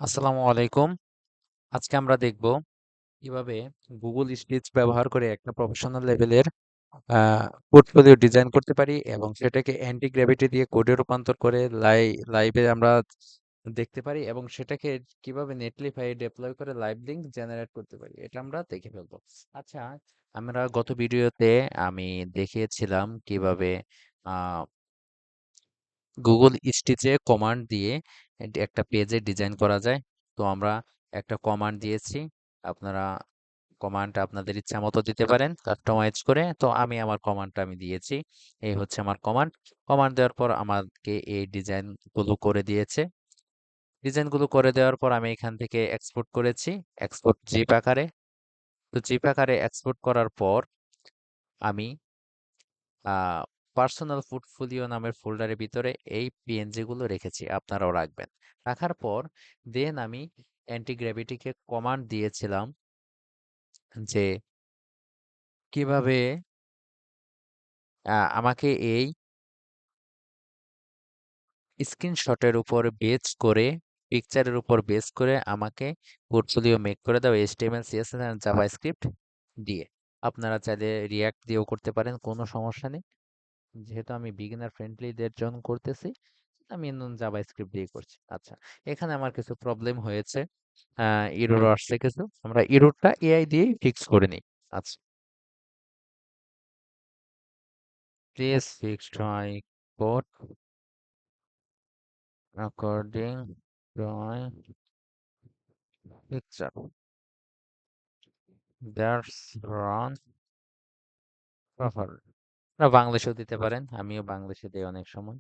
আসসালামু আলাইকুম। আজকে আমরা দেখব কিভাবে গুগল স্পিচ ব্যবহার করে একটা প্রফেশনাল লেভেলের পোর্টফোলিও ডিজাইন করতে পারি এবং সেটাকে অ্যান্টি গ্র্যাভিটি দিয়ে কোডে রূপান্তর করে লাইভে আমরা দেখতে পারি এবং সেটাকে কিভাবে নেটলিফাই ডেপ্লয় করে লাইভ লিংক জেনারেট করতে পারি এটা আমরা দেখে ফেলবো। আচ্ছা, আমরা গত ভিডিওতে আমি দেখিয়েছিলাম কিভাবে আহ গুগল স্টিচে কমান্ড দিয়ে একটা পেজে ডিজাইন করা যায়। তো আমরা একটা কমান্ড দিয়েছি, আপনারা কমান্ডটা আপনাদের ইচ্ছা মতো দিতে পারেন কাস্টমাইজ করে। তো আমি আমার কমান্ডটা আমি দিয়েছি, এই হচ্ছে আমার কমান্ড। কমান্ড দেওয়ার পর আমাকে এই ডিজাইনগুলো করে দিয়েছে। ডিজাইনগুলো করে দেওয়ার পর আমি এখান থেকে এক্সপোর্ট করেছি, এক্সপোর্ট জিপ আকারে। তো জিপ আকারে এক্সপোর্ট করার পর আমি পার্সোনাল পোর্টফোলিও নামের ফোল্ডারের ভিতরে এই পিএনজি গুলো রেখেছি, আপনারাও রাখবেন। রাখার পর দেন আমি অ্যান্টি গ্র্যাভিটিকে কমান্ড দিয়েছিলাম যে কিভাবে আমাকে এই স্ক্রিনশটের উপর বেস করে, পিকচারের উপর বেস করে আমাকে পোর্টফোলিও মেক করে দাও এইচটিএমএল সিএসএস এন্ড জাভাস্ক্রিপ্ট দিয়ে। আপনারা চাইলে রিয়াক্ট দিয়েও করতে পারেন, কোনো সমস্যা নেই। যেহেতু আমি বিগিনার ফ্রেন্ডলিদের জন্য করতেছি, আমি জাভাস্ক্রিপ্ট দিয়ে করছি। আচ্ছা, এখানে আমার কিছু প্রবলেম হয়েছে, এরর আসছে কিছু, আমরা এররটা এআই দিয়েই ফিক্স করে নিই। আচ্ছা, please fixed my code according to my picture that's run proper. বাংলাদেশেও দিতে পারেন, আমিও বাংলাদেশে দিই অনেক সময়।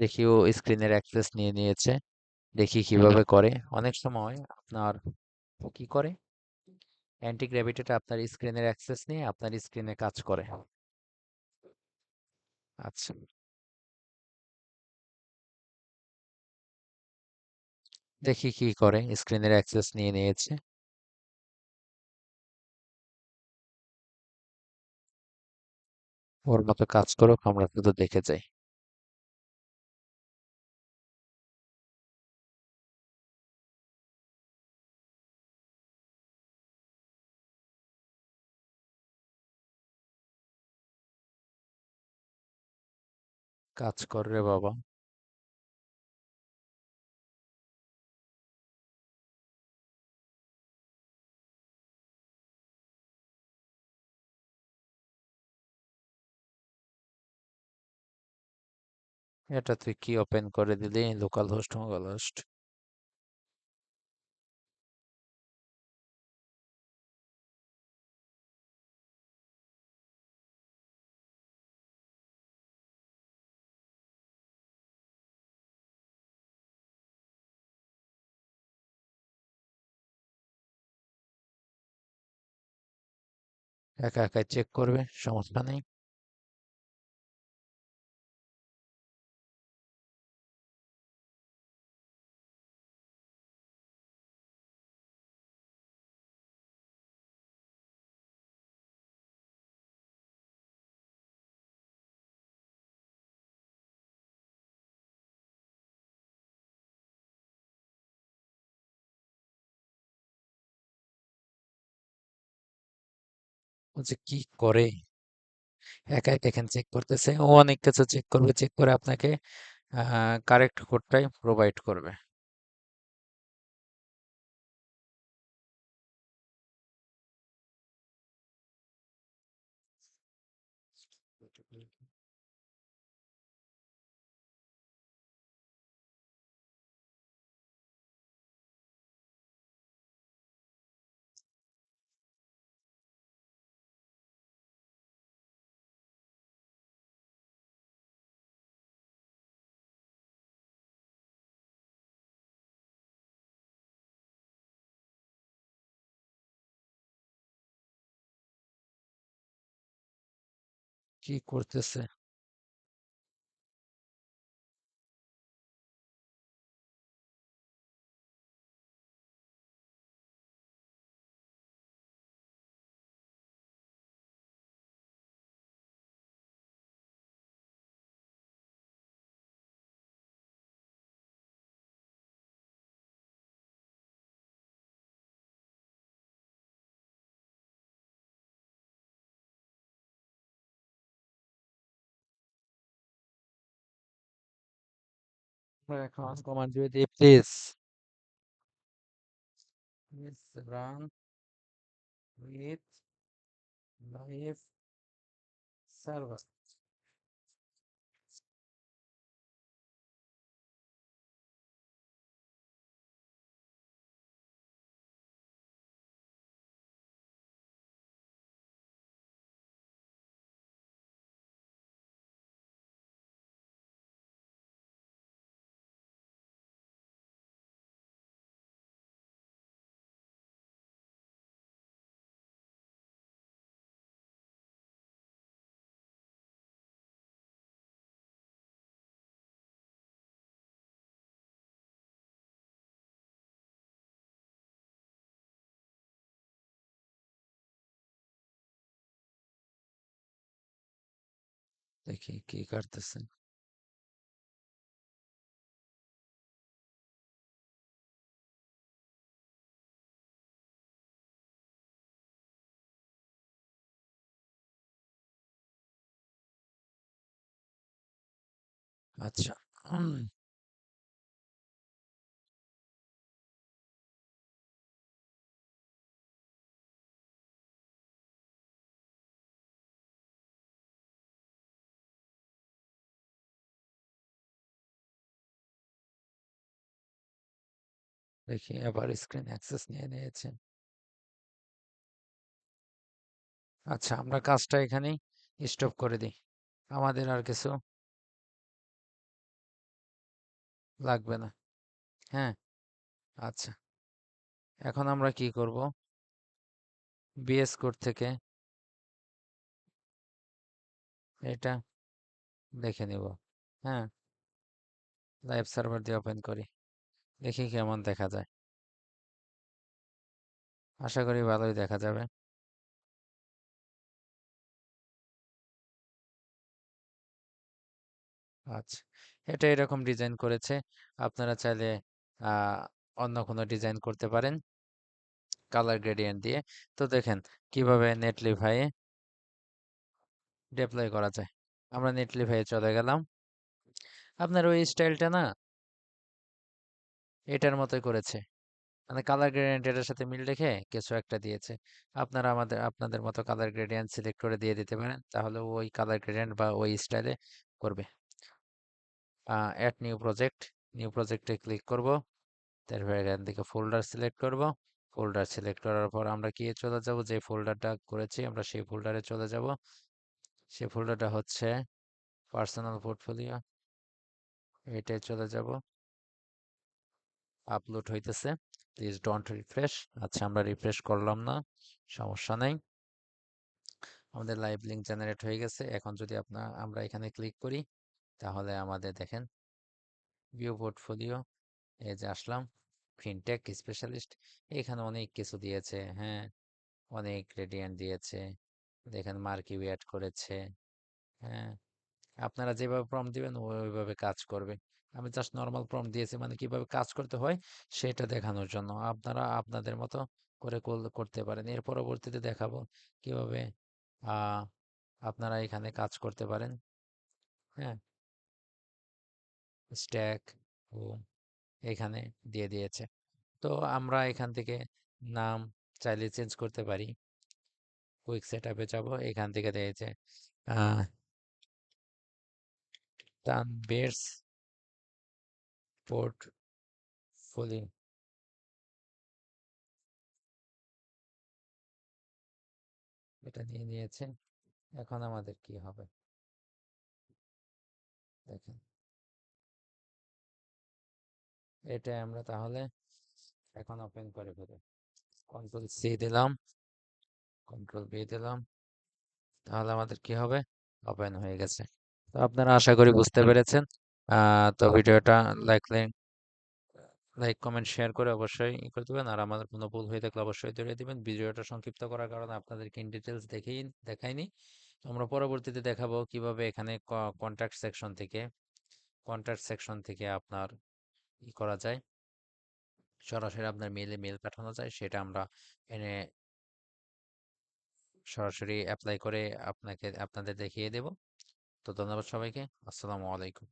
দেখি ও স্ক্রিনের অ্যাক্সেস নিয়ে নিয়েছে, দেখি কিভাবে করে। অনেক সময় আপনার কি করে, অ্যান্টি গ্র্যাভিটিটা আপনার স্ক্রিনের অ্যাক্সেস নিয়ে আপনার স্ক্রিনে কাজ করে। আচ্ছা, দেখি কি করে, স্ক্রিনের অ্যাক্সেস নিয়ে নিয়েছে। ওর মতো কাজ করুক, আমরা শুধু দেখে যাই। কাজ কর রে বাবা। এটা তুই কি ওপেন করে দিলি, লোকাল হোস্ট মোবাইল হোস্ট? একা একা চেক করবে, সমস্যা নেই। ও যে কি করে, একা একা এখানে চেক করতেছে, ও অনেক কিছু চেক করবে, চেক করে আপনাকে কারেক্ট কোডটাই প্রোভাইড করবে। কি করতেছে? আমরা এখন কমান্ড দিয়ে দিই please. Please run with live server. দেখি কি করতেছে। আচ্ছা, দেখি আবার স্ক্রিন অ্যাক্সেস নিয়ে নিয়েছে। আচ্ছা, আমরা কাজটা এখানেই স্টপ করে দিই। আমাদের আর কিছু লাগবে না। হ্যাঁ, আচ্ছা। এখন আমরা কি করব? বিএস কোড থেকে এটা দেখে নিব। হ্যাঁ, লাইভ সার্ভার দিয়ে ওপেন করি। দেখি কেমন দেখা যায়। আশা করি ভালোই দেখা যাবে। আচ্ছা, এটা এরকম ডিজাইন করেছে। আপনারা চাইলে আহ, অন্য কোনো ডিজাইন করতে পারেন কালার গ্রেডিয়েন্ট দিয়ে। তো দেখেন কিভাবে নেটলিফাই ডিপ্লয় করা যায়। আমরা নেটলিফাই চলে গেলাম। আপনার ওই স্টাইলটা না এটার মতোই করেছে। মানে কালার গ্রেডিয়েন্ট এটার সাথে মিল রেখে কিছু একটা দিয়েছে। আপনারা আপনাদের মতো কালার গ্রেডিয়েন্ট সিলেক্ট করে দিয়ে দিতে পারেন, তাহলে ওই কালার গ্রেডিয়েন্ট বা ওই স্টাইলে করবে। অ্যাড নিউ প্রজেক্ট, নিউ প্রজেক্টে ক্লিক করব। তারপর এখান থেকে ফোল্ডার সিলেক্ট করব। ফোল্ডার সিলেক্ট করার পর আমরা কি চলে যাব, যে ফোল্ডারটা করেছি আমরা সেই ফোল্ডারে চলে যাব। সেই ফোল্ডারটা হচ্ছে পার্সোনাল পোর্টফোলিও। এটাই চলে যাব। আপলোড হইতেছে, প্লিজ ডোন্ট রিফ্রেশ। আচ্ছা, আমরা রিফ্রেশ করলাম না, সমস্যা নেই। আমাদের লাইভ লিঙ্ক জেনারেট হয়ে গেছে। এখন যদি আমরা এখানে ক্লিক করি, তাহলে আমাদের দেখেন ভিউ পোর্টফোলিও, এই যে আসলাম, ফিনটেক স্পেশালিস্ট। এখানে অনেক কিছু দিয়েছে। হ্যাঁ, অনেক গ্রেডিয়েন্ট দিয়েছে। দেখেন মার্কিউ অ্যাড করেছে। হ্যাঁ, আপনারা যেভাবে প্রম্পট দিবেন ওইভাবে কাজ করবে। আমি জাস্ট নর্মাল প্রম্পট দিয়েছি, মানে কিভাবে কাজ করতে হয় সেটা দেখানোর জন্য। আপনারা আপনাদের মতো করে করতে পারেন। এর পরবর্তীতে দেখাবো কিভাবে আহ, আপনারা এখানে কাজ করতে পারেন। হ্যাঁ, স্ট্যাক ও এখানে দিয়ে দিয়েছে। তো আমরা এখান থেকে নাম চাইলে চেঞ্জ করতে পারি। কুইক সেট আপে যাবো, এখান থেকে দিয়েছে তানভীরস পোর্টফোলিও, এটা নিয়ে নিয়েছে। এখন আমাদের কি হবে দেখেন, এটা আমরা তাহলে এখন ওপেন করে ফেলি। কন্ট্রোল সি দিলাম, কন্ট্রোল বি দিলাম, তাহলে আমাদের কি হবে? ওপেন হয়ে গেছে। তো আপনারা আশা করি বুঝতে পেরেছেন। তো ভিডিওটা লাইক লাইক কমেন্ট শেয়ার করে অবশ্যই করে দিবেন, আর আমাদের কোনো ভুল হয়ে থাকলে অবশ্যই ধরিয়ে দিবেন। ভিডিওটা সংক্ষিপ্ত করার কারণে আপনাদেরকে ইন ডিটেলস দেখাইনি। আমরা পরবর্তীতে দেখাবো কিভাবে এখানে কন্ট্যাক্ট সেকশন থেকে আপনার করা যায়, সরাসরি আপনার মেল পাঠানো যায়, সেটা আমরা এনে সরাসরি অ্যাপ্লাই করে আপনাদের দেখিয়ে দেব। তো ধন্যবাদ সবাইকে। আসসালামু আলাইকুম।